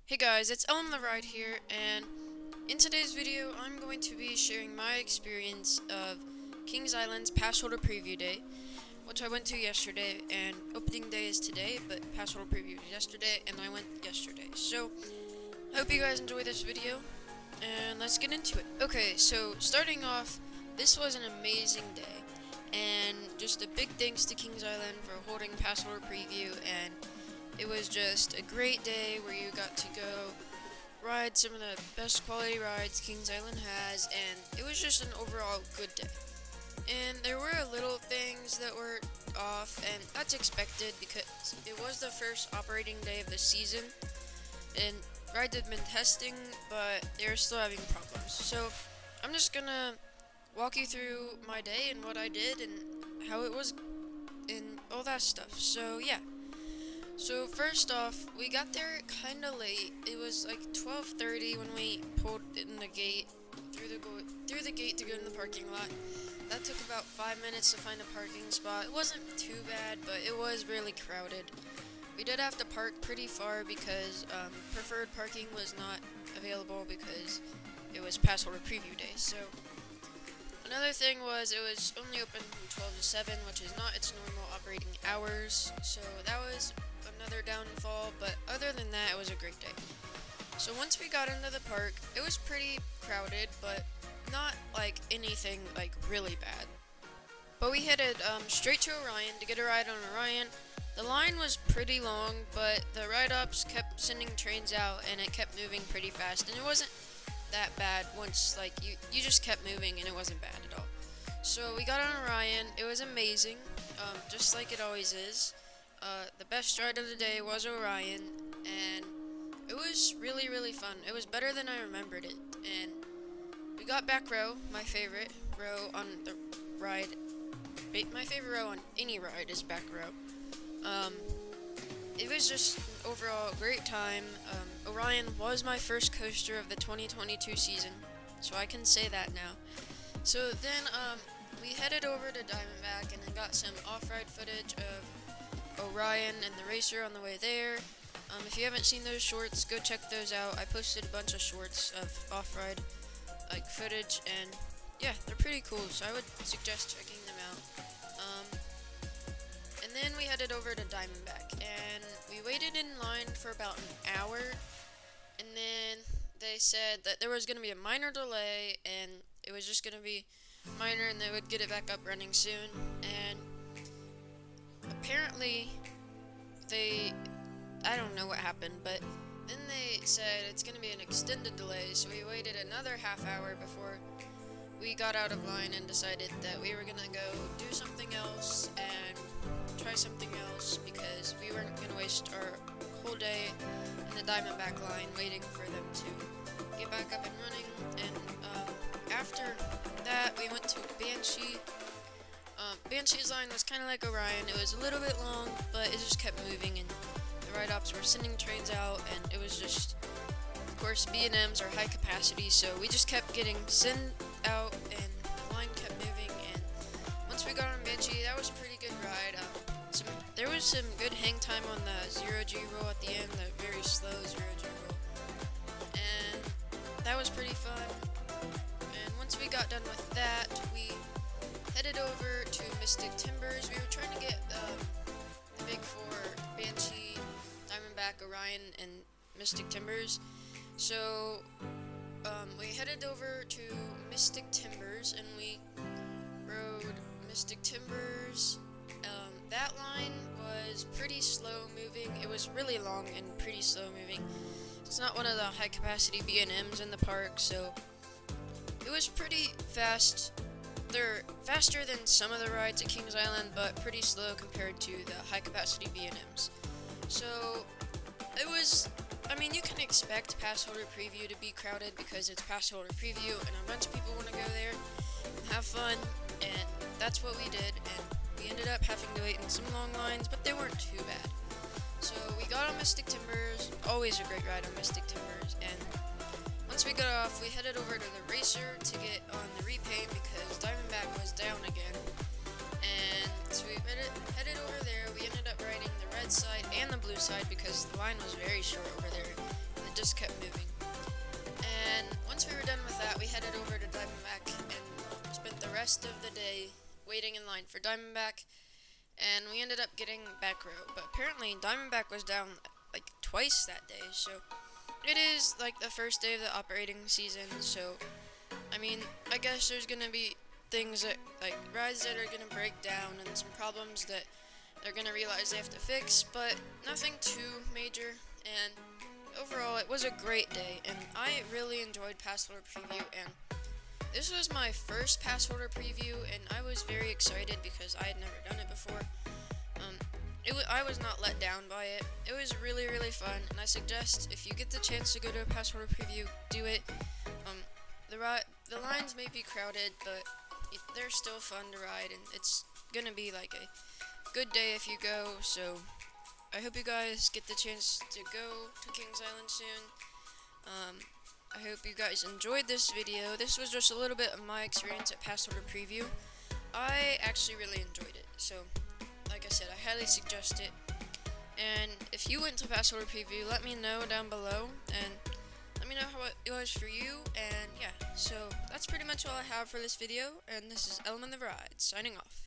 Hey guys, it's Ellen the Ride here, and in today's video, I'm going to be sharing my experience of Kings Island's Passholder Preview Day, which I went to yesterday, and opening day is today, but Passholder Preview was yesterday, and I went yesterday. So, I hope you guys enjoy this video, and let's get into it. Okay, so starting off, this was an amazing day, and just a big thanks to Kings Island for holding Passholder Preview, and it was just a great day where you got to go ride some of the best quality rides Kings Island has, and it was just an overall good day. And there were little things that were off, and that's expected because it was the first operating day of the season, and rides had been testing, but they were still having problems. So I'm just gonna walk you through my day and what I did and how it was and all that stuff. So yeah. So first off, we got there kind of late. It was like 12:30 when we pulled in the gate through the gate to go in the parking lot. That took about 5 minutes to find a parking spot. It wasn't too bad, but it was really crowded. We did have to park pretty far because preferred parking was not available because it was Passholder Preview Day. So another thing was it was only open from 12 to 7, which is not its normal operating hours. So that was another downfall, but other than that, it was a great day. So once we got into the park, it was pretty crowded, but not like anything like really bad. But we headed straight to Orion to get a ride on Orion. The line was pretty long, but the ride-ups kept sending trains out, and it kept moving pretty fast, and it wasn't that bad once, like, you just kept moving, and it wasn't bad at all. So we got on Orion. It was amazing, just like it always is. The best ride of the day was Orion, and it was really, really fun. It was better than I remembered it, and we got back row, my favorite row on the ride. My favorite row on any ride is back row. It was just overall a great time. Orion was my first coaster of the 2022 season, so I can say that now. So then, we headed over to Diamondback and I got some off-ride footage of Orion and the racer on the way there. If you haven't seen those shorts, go check those out. I posted a bunch of shorts of off-ride like footage, and yeah, they're pretty cool, so I would suggest checking them out. And then we headed over to Diamondback, and we waited in line for about an hour, and then they said that there was going to be a minor delay, and it was just going to be minor, and they would get it back up running soon. And apparently I don't know what happened, but then they said it's going to be an extended delay, so we waited another half hour before we got out of line and decided that we were going to go do something else and try something else because we weren't going to waste our whole day in the Diamondback line waiting for them to get back up and running. And after that, we went to Banshee. Banshee's line was kind of like Orion. It was a little bit long, but it just kept moving, and the ride-ups were sending trains out, and it was just, of course, B&Ms are high capacity, so we just kept getting sent out, and the line kept moving, and once we got on Banshee, that was a pretty good ride. There was some good hang time on the 0G roll at the end, the very slow 0G roll, and that was pretty fun. And once we got done with that, we headed over to Mystic Timbers. We were trying to get the big four: Banshee, Diamondback, Orion, and Mystic Timbers. So we headed over to Mystic Timbers, and we rode Mystic Timbers. That line was pretty slow moving. It was really long and pretty slow moving. It's not one of the high capacity B&Ms in the park, so it was pretty fast. They're faster than some of the rides at Kings Island, but pretty slow compared to the high-capacity B&Ms. So, it was, you can expect Passholder Preview to be crowded because it's Passholder Preview, and a bunch of people want to go there and have fun, and that's what we did, and we ended up having to wait in some long lines, but they weren't too bad. So, we got on Mystic Timbers, always a great ride on Mystic Timbers, and once we got off, we headed over to the racer to get on the repay because Diamondback was down again. And so we headed over there. We ended up riding the red side and the blue side because the line was very short over there. And it just kept moving. And once we were done with that, we headed over to Diamondback and spent the rest of the day waiting in line for Diamondback, and we ended up getting back row. But apparently Diamondback was down like twice that day, so it is like the first day of the operating season, so I mean, I guess there's gonna be things that, like, rides that are gonna break down and some problems that they're gonna realize they have to fix, but nothing too major. And overall, it was a great day, and I really enjoyed Passholder Preview, and this was my first Passholder Preview, and I was very excited because I had never done it before. I was not let down by it. It was really, really fun, and I suggest if you get the chance to go to a Passholder Preview, do it. The lines may be crowded, but they're still fun to ride, and it's gonna be like a good day if you go, so I hope you guys get the chance to go to Kings Island soon. I hope you guys enjoyed this video. This was just a little bit of my experience at Passholder Preview. I actually really enjoyed it, so like I said, I highly suggest it. And if you went to Passholder Preview, let me know down below, and let me know how it was for you. And yeah, so that's pretty much all I have for this video, and this is Elm on the Ride, signing off.